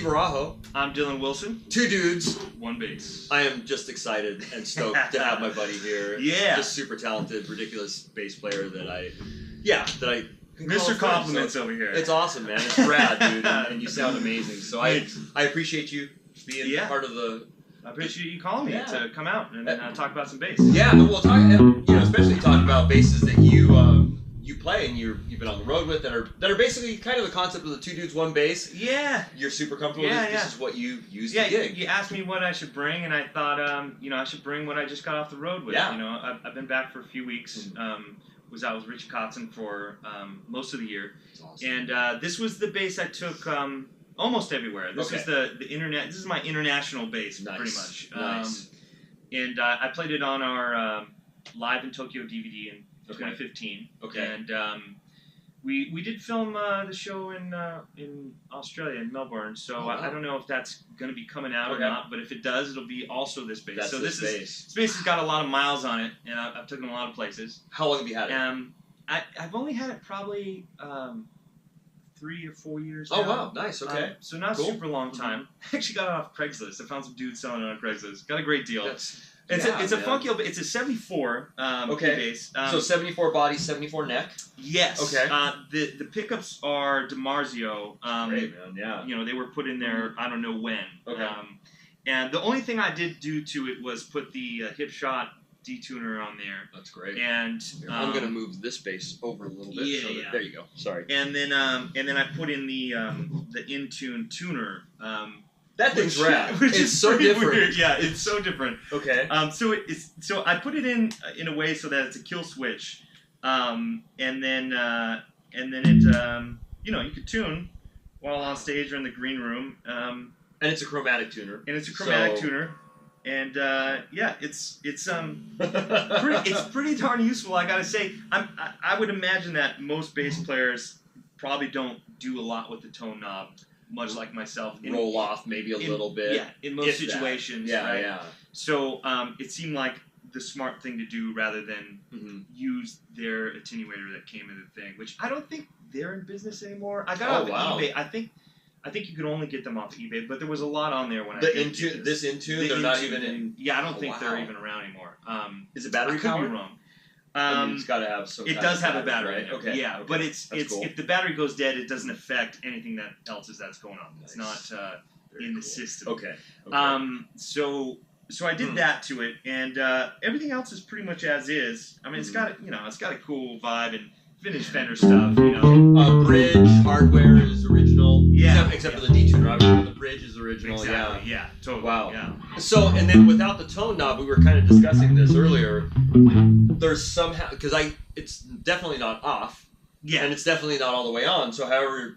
Araujo. I'm Dylan Wilson. Two dudes, one bass. I am just excited and stoked to have my buddy here. Yeah. Just super talented, ridiculous bass player that I can Mr. Compliments over here. It's awesome, man. It's rad, dude, and you sound amazing. So I appreciate you being part of the... I appreciate you calling me to come out and talk about some bass. Yeah, we'll talk, especially talk about basses that you play and you've been on the road with that are basically kind of the concept of the two dudes, one bass. Yeah. You're super comfortable with. This is what you use to gig. You asked me what I should bring, and I thought, I should bring what I just got off the road with. Yeah. You know, I've been back for a few weeks. Was out with Richie Kotzen for most of the year. That's awesome. And this was the bass I took almost everywhere. This is the internet. This is my international bass, pretty much. Nice. And I played it on our Live in Tokyo DVD in 2015. Okay. And we did film the show in Australia, in Melbourne. So I don't know if that's going to be coming out or not. But if it does, it'll be also this bass. That's so this bass has got a lot of miles on it, and I've taken a lot of places. How long have you had it? I've only had it probably 3 or 4 years. Oh now. wow, nice. Okay. So not a super long time. I actually got it off Craigslist. I found some dudes selling it on Craigslist. Got a great deal. It's a funky. It's a 74 bass. So 74 body, 74 neck. Yes. Okay. The pickups are DiMarzio. Great, man. Yeah. You know, they were put in there. I don't know when. Okay. And the only thing I did do to it was put the hip shot detuner on there. That's great. And I'm gonna move this bass over a little bit. Yeah. There you go. Sorry. And then I put in the In-Tune tuner. That thing's rad. Which is so different. Weird. Yeah, it's so different. Okay. So I put it in a way so that it's a kill switch, and then it you could tune while on stage or in the green room. And it's a chromatic tuner. tuner. And it's pretty darn useful. I gotta say, I would imagine that most bass players probably don't do a lot with the tone knob, much like myself. Roll off maybe a little bit. Yeah, in most situations. Yeah, right? yeah. So it seemed like the smart thing to do rather than use their attenuator that came in the thing, which I don't think they're in business anymore. I got off eBay. I think you could only get them off eBay, but there was a lot on there when I did this Intune, they're not even in. Yeah, I don't think they're even around anymore. Is it battery powered? I could be wrong. It's got to have some. It does have a battery, right? Okay. Yeah, okay. but it's cool. if the battery goes dead, it doesn't affect anything else that's going on. Nice. It's not in the system. Okay. So I did that to it, and everything else is pretty much as is. I mean, it's got a cool vibe and vintage Fender stuff. Bridge hardware is original. Yeah. Except for the detuner. Obviously, the bridge is original. Exactly. Yeah. Totally. Wow. Yeah. So, and then without the tone knob, we were kind of discussing this earlier. There's somehow it's definitely not off. Yeah. And it's definitely not all the way on. So,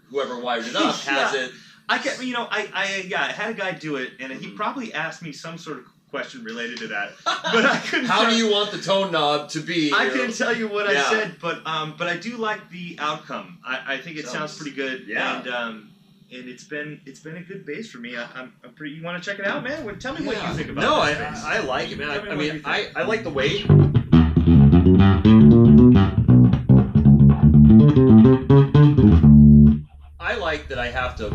whoever wired it up has it. I had a guy do it, and he probably asked me some sort of question related to that, but I couldn't. How do you want the tone knob to be? I can't tell you what I said, but I do like the outcome. I think it sounds pretty good. Yeah. And it's been a good bass for me. I'm pretty. You want to check it out, man? Tell me what you think about it. No, I like it, man. I like the weight. I like that I have to.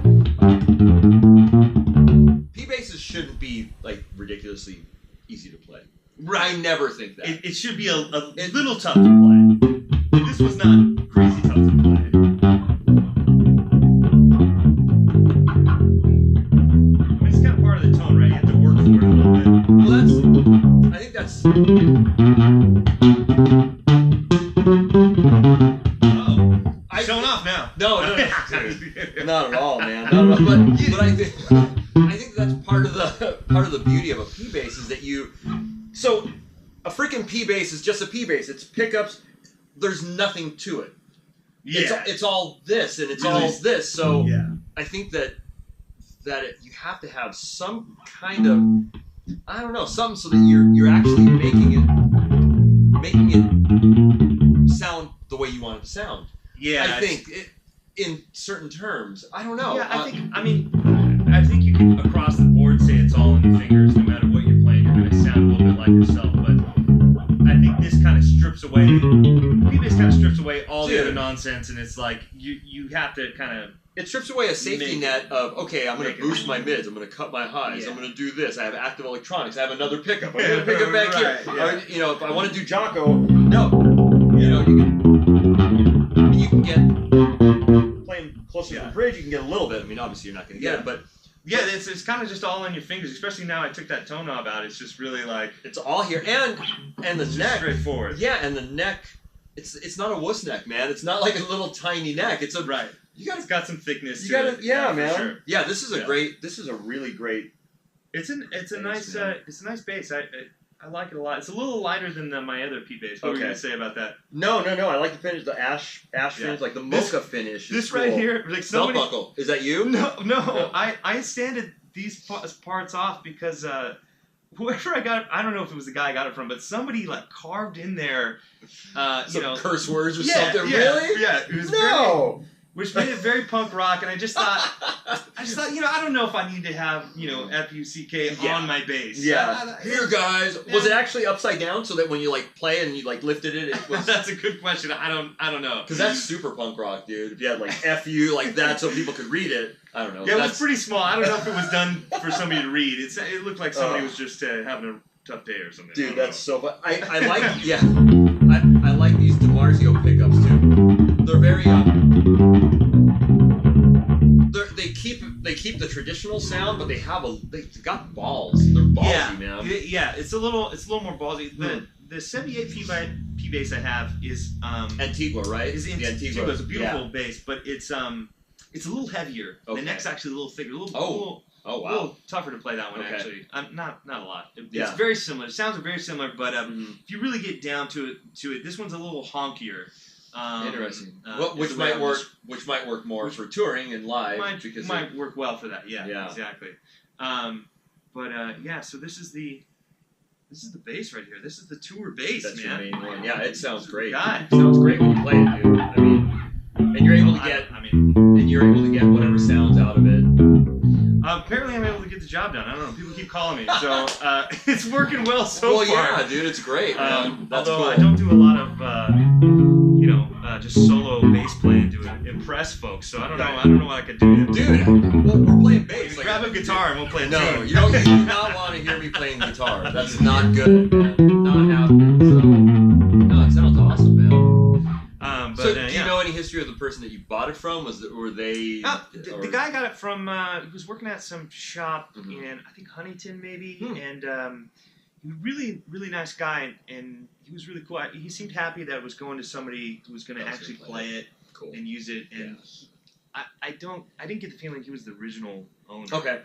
P basses shouldn't be like ridiculously easy to play. Right. I never think that. It should be a little tough to play. This was not crazy tough to play. I mean, it's kind of part of the tone, right? You have to work for it a little bit. Well, I think that's. Showing off now. No, not at all, man. Not at all. But I think that's part of part of the beauty of a P bass is that so a freaking P bass is just a P bass. It's pickups. There's nothing to it. Yeah. It's all this and it's all this. So I think that you have to have some kind of, I don't know, something so that you're actually making it sound the way you want it to sound. Yeah. I think in certain terms. I don't know. Yeah, I think you can across the board say it's all in the fingers. No matter what you're playing, you're going to sound a little bit like yourself. But I think this kind of strips away. P-bass kind of strips away all the other nonsense, and it's like you have to kind of. It strips away a safety net of, okay, I'm going to boost my mids, I'm going to cut my highs, I'm going to do this, I have active electronics, I have another pickup, I'm going to pick it back here. Yeah. You know, if I want to do Jocko, no. You know, you can get, playing closer to the bridge, you can get a little bit. I mean, obviously you're not going to get it, but... Yeah, it's kind of just all on your fingers, especially now I took that tone knob out. It's just really like... It's all here, and the neck... straightforward. Yeah, and the neck, it's not a wuss neck, man. It's not like a little tiny neck. It's a... Right. It's got some thickness to it. Yeah, man. Sure. Yeah, this is a really great. It's a nice bass. I like it a lot. It's a little lighter than my other P bass. What were you gonna say about that? No. I like the finish, the ash finish, like the mocha finish. This right here, like belt buckle. Is that you? No. I sanded these parts off because whoever I got, I don't know if it was the guy I got it from, but somebody like carved in there, some curse words or something. Really? Yeah. It was no. Which made it very punk rock, and I just thought, you know, I don't know if I need to have, you know, F-U-C-K on my bass. Yeah. Here, guys. Yeah. Was it actually upside down so that when you like play and you like lifted it, it was? That's a good question. I don't know. Because that's super punk rock, dude. If you had like F-U like that so people could read it, I don't know. Yeah, it was pretty small. I don't know if it was done for somebody to read. It looked like somebody was just having a tough day or something. Dude, that's so fun. I like I like these DiMarzio pickups too. They're very they keep the traditional sound, but they got balls. They're ballsy, man. Yeah, it's a little more ballsy. The 78 P bass I have is Antigua, right? Is Antigua. It's a beautiful bass, but it's a little heavier. Okay. The neck's actually a little thicker, a little tougher to play that one actually. Not a lot. It's very similar. The sounds are very similar, but if you really get down to it, this one's a little honkier. Interesting. Which might work more for touring and live. Might work well for that. Yeah. Exactly. So this is the bass right here. This is the tour bass, That's man. Your main one. Yeah, it sounds great. It sounds great when you play it, dude. I mean, and you're able to get whatever sounds out of it. Apparently, I'm able to get the job done. I don't know. People keep calling me, so it's working well so far. Well, yeah, dude, it's great. That's although cool. I don't do a lot of just solo bass playing to impress folks. So I don't know what I could do. Dude, we're playing bass. Like, grab a guitar and we'll play a tune. No, you do not want to hear me playing guitar. That's not good, man. Not happening. So, no, it sounds awesome, man. Do you know any history of the person that you bought it from? Were they? The guy got it from. He was working at some shop in I think Huntington maybe, and he was really nice guy, and he was really cool. He seemed happy that it was going to somebody who was going to actually play it and use it. And I didn't get the feeling he was the original owner. Okay.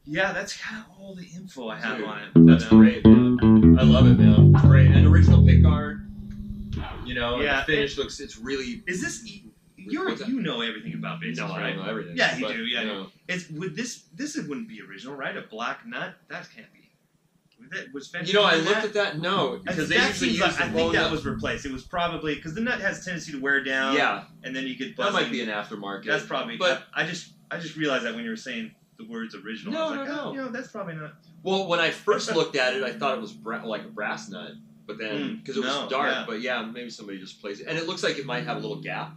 Yeah, that's kind of all the info I have on it. That's great, man. I love it, man. It's great. And original pickguard. You know, and the finish it's really... Is this... You know everything about basses, right? No, I don't know everything. Yeah, you do, yeah. You know. This wouldn't be original, right? A black nut? That can't be. Was Fender I looked at that. No, because they usually use I think that was replaced. It was probably... Because the nut has a tendency to wear down. Yeah. And then you get buzzing. That might be an aftermarket. That's probably... But I just realized that when you were saying... the words original. No, I was like, that's probably not. Well, when I first looked at it, I thought it was like a brass nut, but then because it was dark, but maybe somebody just plays it, and it looks like it might have a little gap.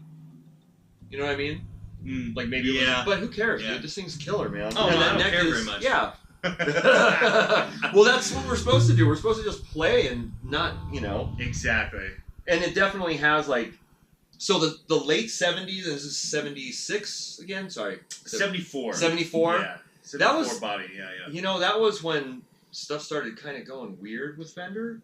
You know what I mean? Like maybe. But who cares, dude? This thing's killer, man. Oh, and I don't care very much. Yeah. Well, that's what we're supposed to do. We're supposed to just play and not, Exactly. And it definitely has like. So the late 70s, this is 76 again? Sorry. 74. 74? Yeah. 74 that was, body, yeah. That was when stuff started kind of going weird with Fender.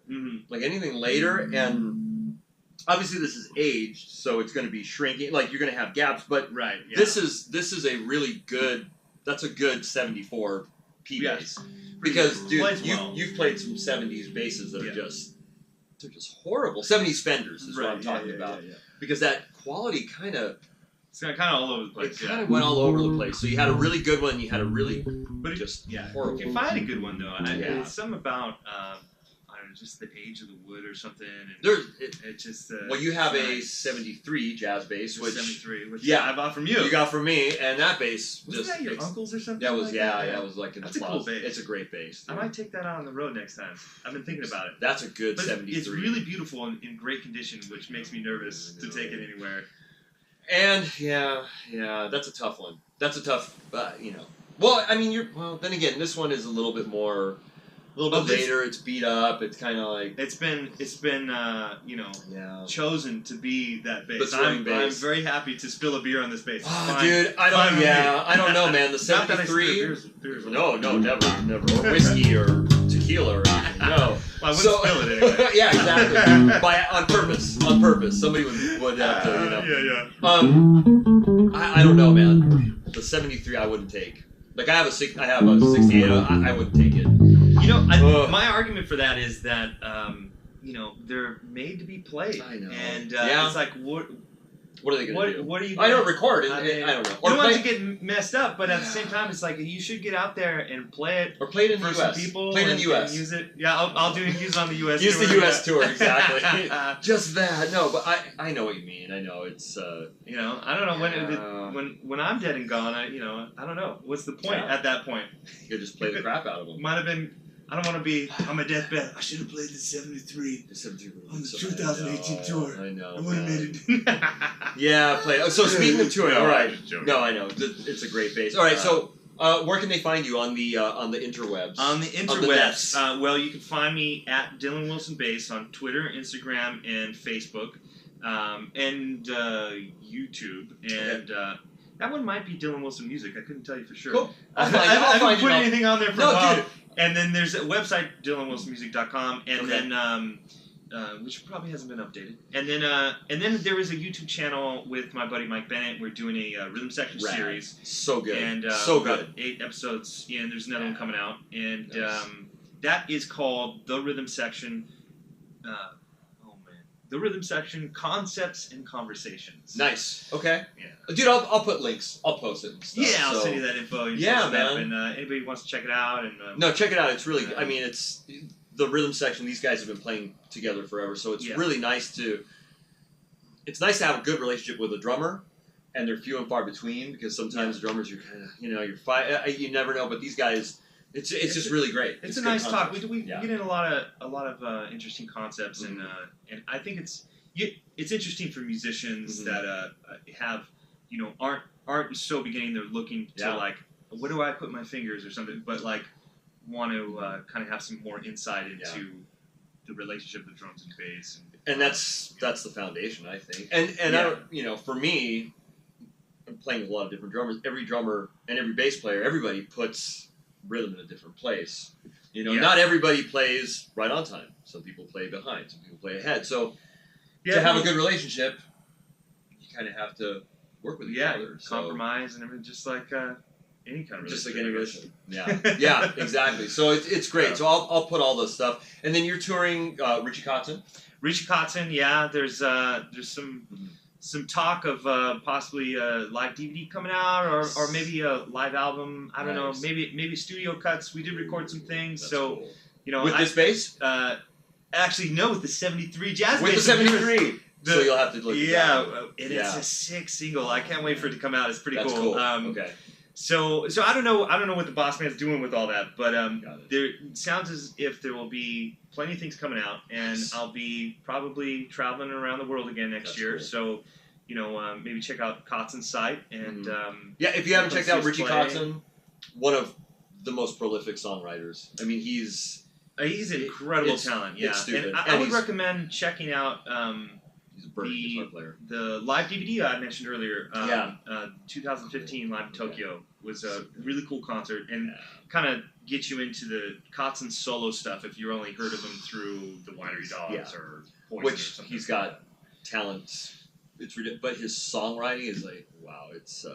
Like anything later, and obviously this is aged, so it's going to be shrinking. Like you're going to have gaps, but this is a really good that's a good 74 P bass. Because dude, you've played some 70s basses that are just horrible. 70s Fenders is what I'm talking about. Because that quality kind of all over the place. It kind of went all over the place. So you had a really good one, you had a really horrible. If I had a good one though, it's something about I don't know, just the age of the wood or something. And it just well, you have a 73 jazz bass, which I bought from you. You got from me, and that bass wasn't that your uncle's or something? That was it was like in that's the closet. A cool bass. It's a great bass. I might take that out on the road next time. I've been thinking about it. That's a good 73. It's really beautiful and in great condition, which makes me nervous to take it anywhere. And that's a tough one. That's a tough, Well, I mean, then again, this one is a little bit more. A little bit later, it's beat up. It's kind of like it's been chosen to be that bass. I'm very happy to spill a beer on this bass. Dude, I don't know, man. The 73. No, never. Or whiskey or tequila or anything. No. Well, I wouldn't spill it anyway. Yeah, exactly. On purpose. Somebody would have to, I don't know, man. The 73 I wouldn't take. Like I have a 68. I wouldn't take it. My argument for that is that they're made to be played. I know. And it's like what are they going to do? What are you? I don't record. I don't know. You don't want to get messed up, but at the same time, it's like you should get out there and play it. Or play it in the US. US. People play it in the US. And use it. Yeah, I'll use it on the US. Use the US tour exactly. Just that. No, but I know what you mean. I know it's. I don't know when I'm dead and gone. I don't know. What's the point at that point? You just play the crap out of them. Might have been. I don't want to be on my deathbed. I should have played the 73 on the 2018 tour. I know. I would have made it. Yeah, play. So speaking of touring, all right. No, I know. It's a great bass. All right, so where can they find you on the interwebs? On the interwebs. Well, you can find me at Dylan Wilson Bass on Twitter, Instagram, and Facebook, and YouTube, and. That one might be Dylan Wilson Music. I couldn't tell you for sure. Cool. I haven't put anything on there for a while. Dude. And then there's a website, DylanWilsonMusic.com, and then which probably hasn't been updated. And then there is a YouTube channel with my buddy Mike Bennett. We're doing a rhythm section series. So good. And so good. About 8 episodes in. There's another one coming out, and that is called The Rhythm Section. The Rhythm Section, Concepts and Conversations. Nice. Okay. Yeah. Dude, I'll put links. I'll post it and stuff. Yeah, I'll send you that info. Man. And anybody who wants to check it out. No, check it out. It's really, I mean, it's the Rhythm Section. These guys have been playing together forever, so it's really nice to have a good relationship with a drummer, and they're few and far between because sometimes drummers you're kind of, you never know, but these guys... It's just really great. It's a nice talk. We get in a lot of interesting concepts, and I think it's interesting for musicians that have aren't so beginning. They're looking to like, what do I put my fingers or something, but like want to kind of have some more insight into the relationship of the drums and bass. And that's the foundation, I think. And I, for me, I'm playing with a lot of different drummers. Every drummer and every bass player, everybody puts rhythm in a different place. Not everybody plays right on time. Some people play behind. Some people play ahead. So to have a good relationship, you kind of have to work with each other. Compromise and everything, just like any kind of relationship. Just like any relationship. Yeah, exactly. So it's great. Yeah. So I'll put all this stuff. And then you're touring Richie Kotzen. Richie Kotzen, yeah. There's some. Some talk of possibly a live DVD coming out, or maybe a live album. I don't know. Maybe studio cuts. We did record some things. That's cool. With this bass? Actually, no, with the 73 jazz bass. With the 73. So you'll have to look. It's a sick single. I can't wait for it to come out. It's pretty cool. Okay. So I don't know what the Boss Man's doing with all that, but there sounds as if there will be plenty of things coming out, and I'll be probably traveling around the world again next year. Cool. So, maybe check out Kotzen's site, and if you haven't checked out Richie Kotzen, one of the most prolific songwriters. I mean, he's an incredible talent. Yeah, and I would recommend checking out. He's a brilliant guitar player. The live DVD I mentioned earlier, 2015 Live in Tokyo, was a really cool concert and kind of get you into the Kotzen solo stuff if you only heard of him through the Winery Dogs or Poison. Which or he's got talent. It's ridiculous, but his songwriting is like, wow, it's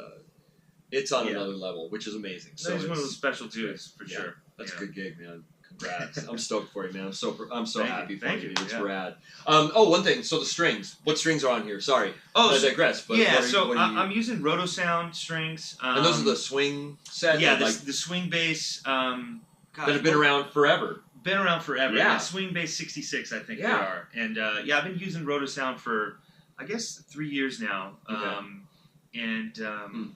It's on another level, which is amazing. So it's one of those special tunes for sure. That's a good gig, man. Congrats. I'm stoked for you, man. I'm so happy for you. It's rad. One thing. So the strings. What strings are on here? Sorry. I digress. But I'm using Rotosound strings. And those are the swing set? Yeah, the swing bass. That have been around forever. Been around forever. Yeah. Swing bass 66, I think they are. And I've been using Rotosound for, I guess, 3 years now.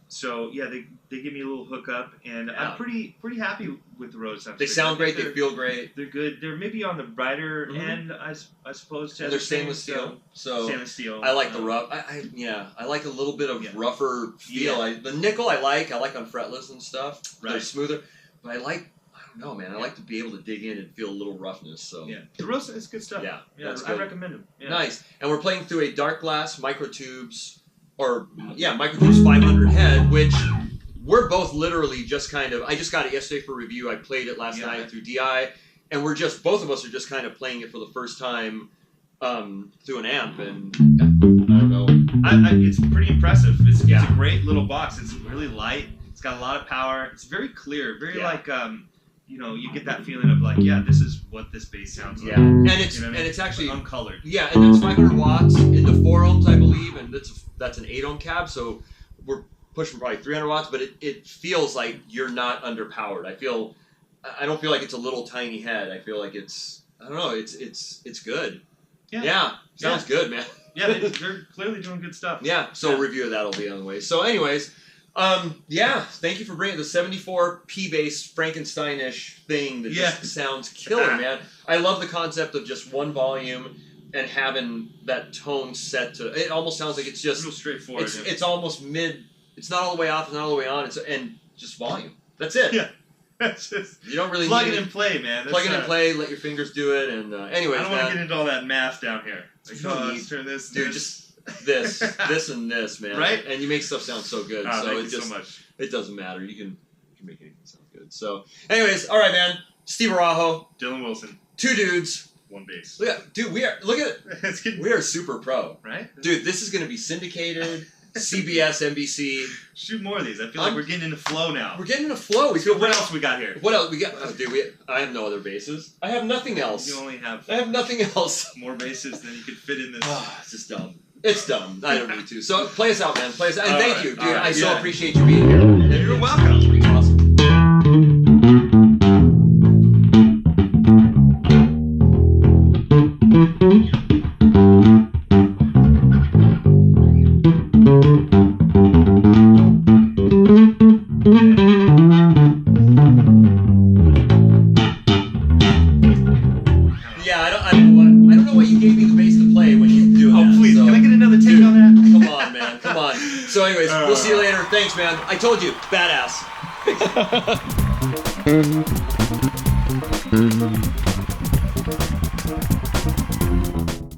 So they give me a little hookup, and I'm pretty happy with the Rotosound. They sound great. They feel great. They're good. They're maybe on the brighter end, I suppose. And they're stainless steel. So stainless steel. I like the rough. I like a little bit of rougher feel. The nickel I like on fretless and stuff. Right. They're smoother, but I don't know, man. I like to be able to dig in and feel a little roughness. So the Rotosound is good stuff. I recommend them. Yeah. Nice. And we're playing through a Darkglass Microtubes. Microtubes 500 head, which we're both literally just kind of, I just got it yesterday for review. I played it last night through DI, and both of us are just kind of playing it for the first time through an amp, and I don't know. It's pretty impressive. It's a great little box. It's really light. It's got a lot of power. It's very clear. Very like, you get that feeling of like, this is what this bass sounds like. Yeah, and it's actually uncolored. Yeah, and it's 500 watts into 4 ohms, I believe, and that's an 8 ohm cab, so we're pushing probably 300 watts, but it feels like you're not underpowered. I don't feel like it's a little tiny head. I feel like it's good. Yeah. Sounds good, man. Yeah, they're clearly doing good stuff. Yeah, so a review of that'll be on the way. So anyways, thank you for bringing the 74 P-bass Frankenstein-ish thing that just sounds killer, man. I love the concept of just one volume and having that tone set to, it almost sounds like it's just real straightforward. It's almost mid. It's not all the way off. It's not all the way on. And just volume. That's it. Yeah. That's just you don't really plug it and play, man. Plug it and play. Let your fingers do it. And anyways, I don't want to get into all that math down here. Like, turn this, dude. Just this, and this, man. Right. And you make stuff sound so good. Oh, so thank you so much. It doesn't matter. You can make anything sound good. So, anyways, all right, man. Steve Araujo, Dylan Wilson, 2 dudes. 1 bass. Look at, dude, we are super pro. Right? Dude, this is going to be syndicated, CBS, NBC. Shoot more of these. I feel like we're getting into flow now. We're getting into flow. What else we got here? What else we got? I have no other basses. I have nothing else. You only have... I have nothing else. More basses than you could fit in this. It's just dumb. It's dumb. I don't need to. So play us out, man. Play us out. And thank you, dude. Right. I so appreciate you being here. You're welcome. Awesome. I don't know why you gave me the bass to play when you do that. Oh, please. Can I get another take on that? Come on, man. Come on. So anyways, we'll see you later. Thanks, man. I told you. Badass.